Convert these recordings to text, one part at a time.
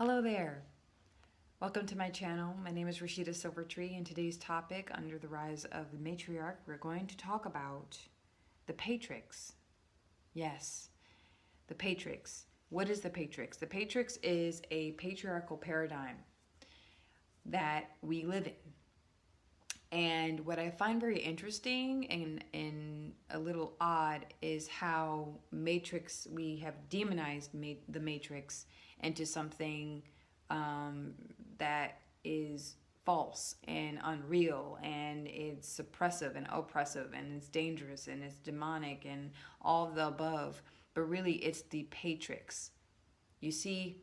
Hello there. Welcome to my channel. My name is Rashida Silvertree, and today's topic, under the rise of the Matriarch, we're going to talk about the Patrix. Yes, the Patrix. What is the Patrix? The Patrix is a patriarchal paradigm that we live in. And what I find very interesting and a little odd is how Matrix, we have demonized the Matrix into something that is false and unreal, and it's suppressive and oppressive, and it's dangerous and it's demonic and all of the above. But really, it's the Patrix. You see,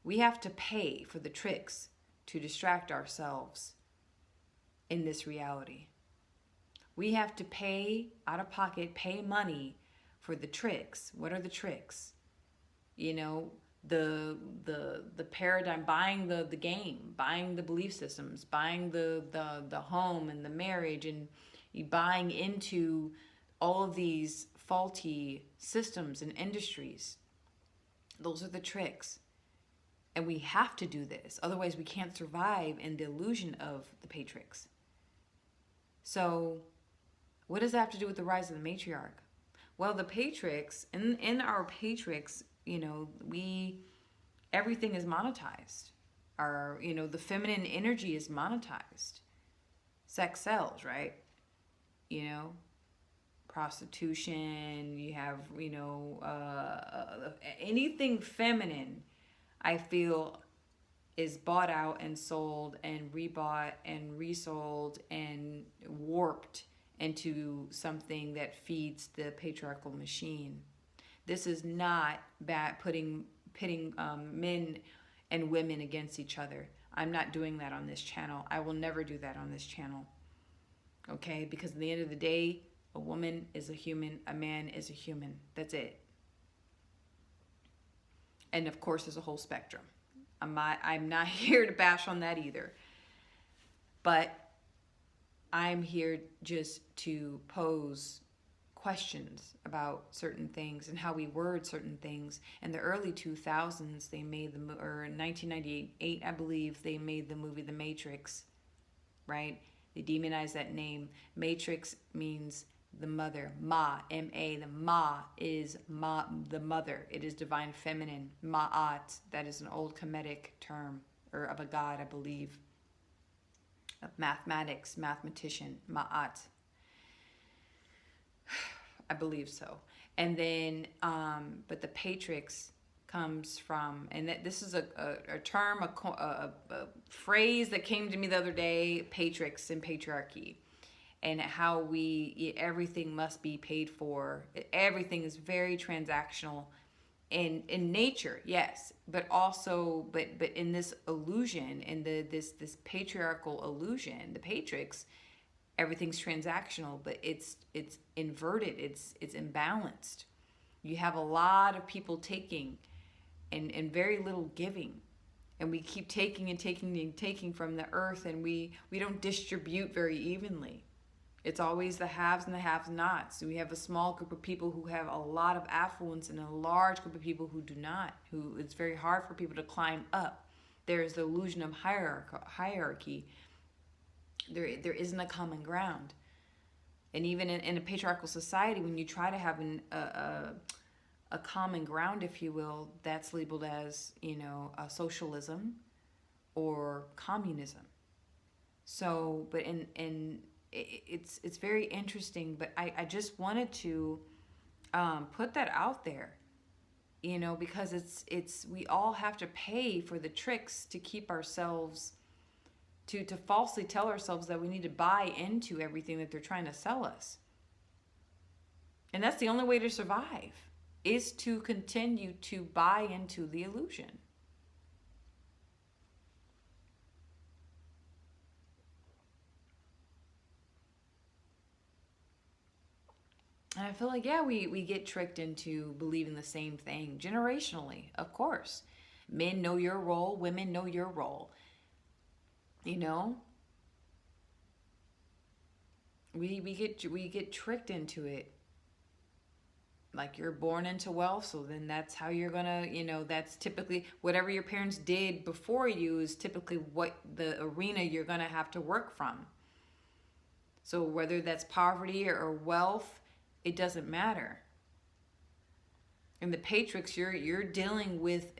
we have to pay for the tricks to distract ourselves in this reality. We have to pay out of pocket, pay money for the tricks. What are the tricks? You know, the paradigm, buying the game, buying the belief systems, buying the home and the marriage, and you buying into all of these faulty systems and industries. Those are the tricks. And we have to do this. Otherwise, we can't survive in the illusion of the Patrix. So, what does that have to do with the rise of the Matriarch? Well, the Patrix, in our Patrix, you know, everything is monetized. The feminine energy is monetized. Sex sells, right? Prostitution, you have, anything feminine, I feel, is bought out and sold and rebought and resold and warped into something that feeds the patriarchal machine. This is not pitting men and women against each other. I'm not doing that on this channel. I will never do that on this channel. Okay? Because at the end of the day, a woman is a human, a man is a human. That's it. And of course, there's a whole spectrum. I'm not here to bash on that either. But I'm here just to pose questions about certain things and how we word certain things. In the early 2000s, they made or in 1998, I believe, they made the movie The Matrix, right? They demonized that name. Matrix means the mother, Ma, M-A. The Ma is the mother. It is divine feminine, Ma'at. That is an old Kemetic term, or of a god, I believe. Of mathematics, mathematician, Ma'at. I believe so. And then, but the Patrix comes from, and this is a term, a phrase that came to me the other day, Patrix and patriarchy. And how everything must be paid for. Everything is very transactional in nature, yes, but also, but in this illusion, in this patriarchal illusion, the Patrix, everything's transactional, but it's inverted, it's imbalanced. You have a lot of people taking and very little giving. And we keep taking and taking and taking from the earth, and we don't distribute very evenly. It's always the haves and the have-nots. We have a small group of people who have a lot of affluence and a large group of people who do not, who it's very hard for people to climb up. There is the illusion of hierarchy. There isn't a common ground. And even in a patriarchal society, when you try to have a common ground, if you will, that's labeled as, a socialism or communism. So, but it's very interesting, but I just wanted to put that out there, because we all have to pay for the tricks to keep ourselves, to falsely tell ourselves that we need to buy into everything that they're trying to sell us. And that's the only way to survive, is to continue to buy into the illusion. And I feel like, yeah, we get tricked into believing the same thing generationally, of course. Men know your role, women know your role. We get tricked into it. Like you're born into wealth, so then that's how you're gonna, that's typically whatever your parents did before you is typically what the arena you're gonna have to work from. So whether that's poverty or wealth, it doesn't matter. In the Patrix, you're dealing with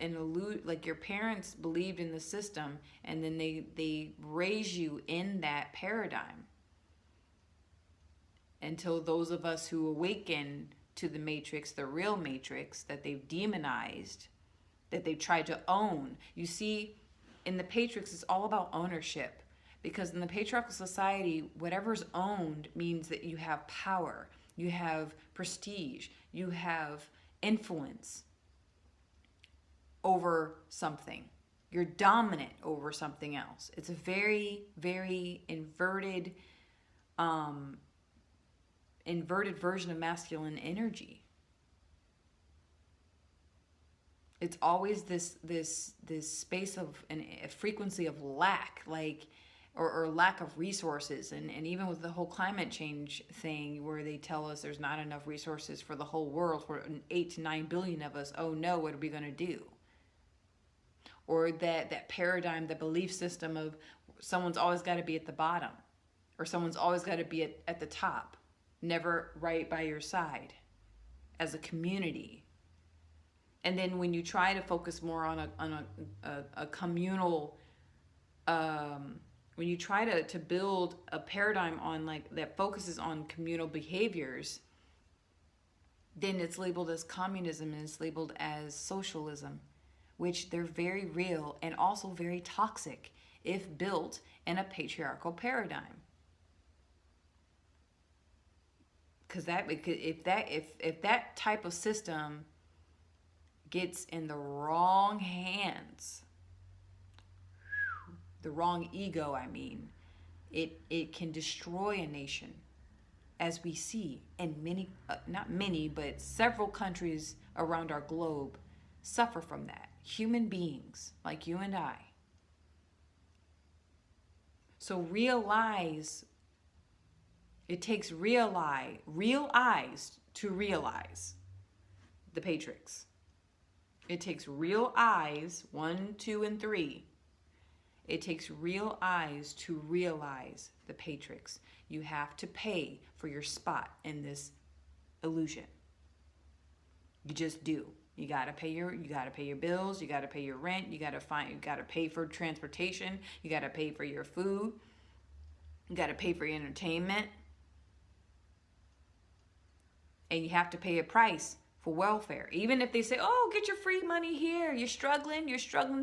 like your parents believed in the system, and then they raise you in that paradigm until those of us who awaken to the Matrix, the real Matrix that they've demonized, that they've tried to own. You see, in the Patrix, it's all about ownership. Because in the patriarchal society, whatever's owned means that you have power, you have prestige, you have influence over something. You're dominant over something else. It's a very, very inverted version of masculine energy. It's always this space of a frequency of lack, like or lack of resources, and even with the whole climate change thing where they tell us there's not enough resources for the whole world for 8 to 9 billion of us. Oh no, what are we going to do? Or that paradigm, the belief system of someone's always got to be at the bottom, or someone's always got to be at the top, never right by your side as a community. And then when you try to focus more on a communal, when you try to build a paradigm on like that focuses on communal behaviors, then it's labeled as communism and it's labeled as socialism, which they're very real and also very toxic if built in a patriarchal paradigm. Because if that type of system gets in the wrong hands, the wrong ego, I mean, it can destroy a nation, as we see in many, not many, but several countries around our globe suffer from that. Human beings like you and I. So realize, it takes real eyes to realize the Patrix. It takes real eyes, 1, 2, and 3. It takes real eyes to realize the Patrix. You have to pay for your spot in this illusion. You just do. You gotta pay your bills. You gotta pay your rent. You gotta pay for transportation. You gotta pay for your food. You gotta pay for your entertainment, and you have to pay a price for welfare. Even if they say, "Oh, get your free money here. You're struggling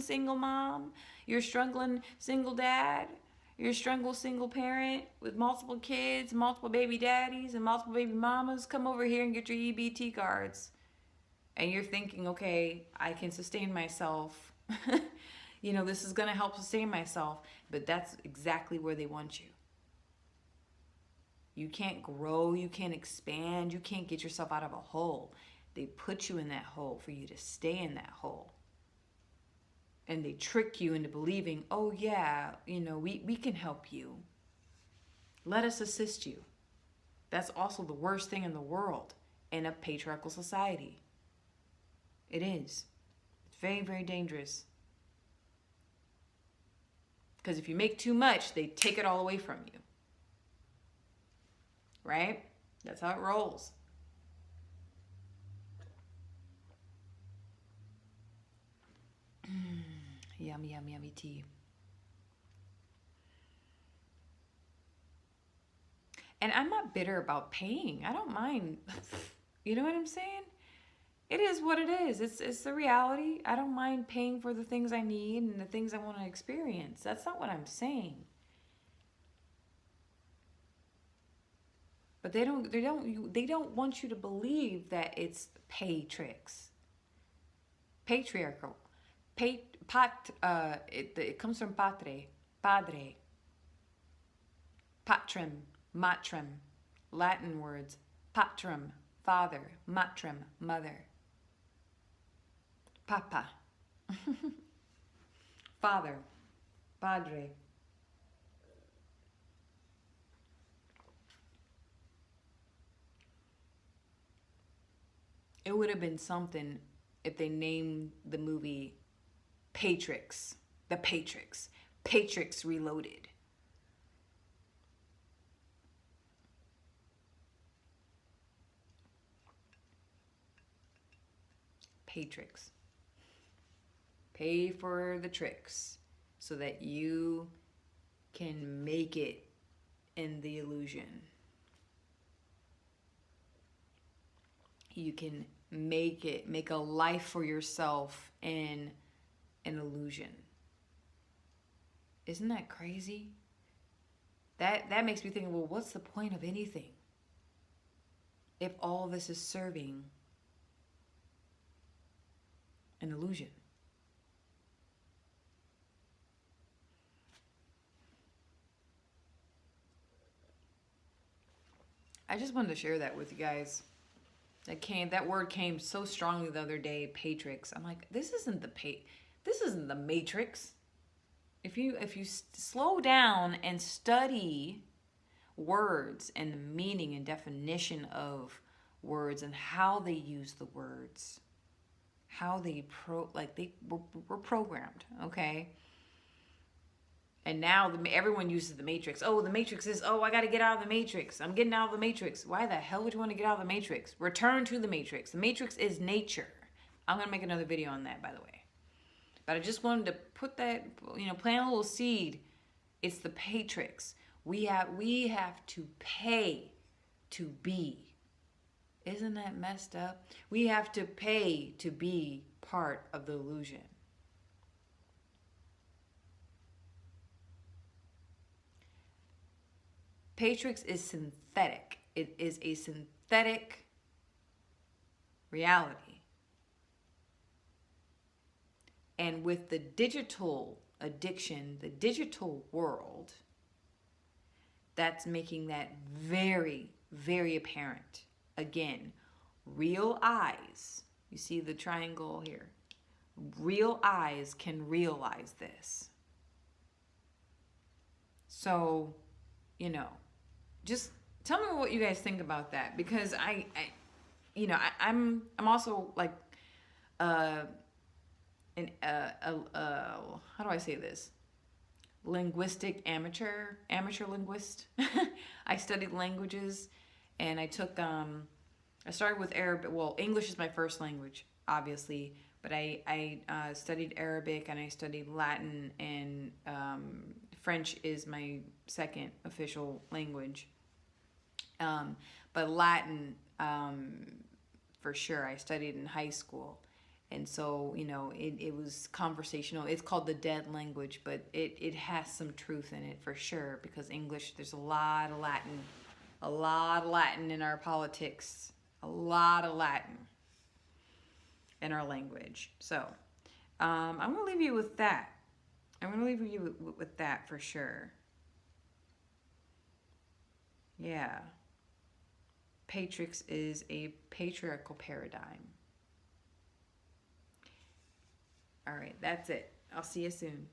single mom. You're struggling single dad. You're struggling single parent with multiple kids, multiple baby daddies, and multiple baby mamas. Come over here and get your EBT cards." And you're thinking, okay, I can sustain myself. This is going to help sustain myself. But that's exactly where they want you. You can't grow. You can't expand. You can't get yourself out of a hole. They put you in that hole for you to stay in that hole. And they trick you into believing, oh yeah, we can help you. Let us assist you. That's also the worst thing in the world in a patriarchal society. It is. It's very, very dangerous. Because if you make too much, they take it all away from you. Right? That's how it rolls. Yummy, yummy, yummy tea. And I'm not bitter about paying. I don't mind. You know what I'm saying? It is what it is. It's the reality. I don't mind paying for the things I need and the things I want to experience. That's not what I'm saying. But they don't want you to believe that it's Patrix. Patriarchal. It comes from padre, patrum, matrum, Latin words, patrum, father, matrum, mother, papa, father, padre. It would have been something if they named the movie Patrix. The Patrix. Patrix Reloaded. Patrix. Pay for the tricks so that you can make it in the illusion. You can make a life for yourself in an illusion. Isn't that crazy? That makes me think, well, what's the point of anything if all this is serving an illusion? I just wanted to share that with you guys. That word came so strongly the other day, Patrix. I'm like, this isn't the Matrix. If you slow down and study words and the meaning and definition of words and how they use the words, how they were programmed, okay? And now everyone uses the Matrix. Oh, the Matrix is, I got to get out of the Matrix. I'm getting out of the Matrix. Why the hell would you want to get out of the Matrix? Return to the Matrix. The Matrix is nature. I'm going to make another video on that, by the way. But I just wanted to put that, plant a little seed. It's the Patrix. We have to pay to be. Isn't that messed up? We have to pay to be part of the illusion. Patrix is synthetic. It is a synthetic reality. And with the digital addiction, the digital world, that's making that very, very apparent. Again, real eyes. You see the triangle here. Real eyes can realize this. So, just tell me what you guys think about that, because I'm also like how do I say this? Linguistic amateur linguist. I studied languages, and I took I started with Arabic. Well, English is my first language, obviously, but I studied Arabic, and I studied Latin, and French is my second official language. But Latin, for sure, I studied in high school. And so, it was conversational. It's called the dead language, but it has some truth in it for sure, because English, there's a lot of Latin in our politics, a lot of Latin in our language. So, I'm going to leave you with that. I'm going to leave you with that for sure. Yeah. Patrix is a patriarchal paradigm. All right, that's it. I'll see you soon.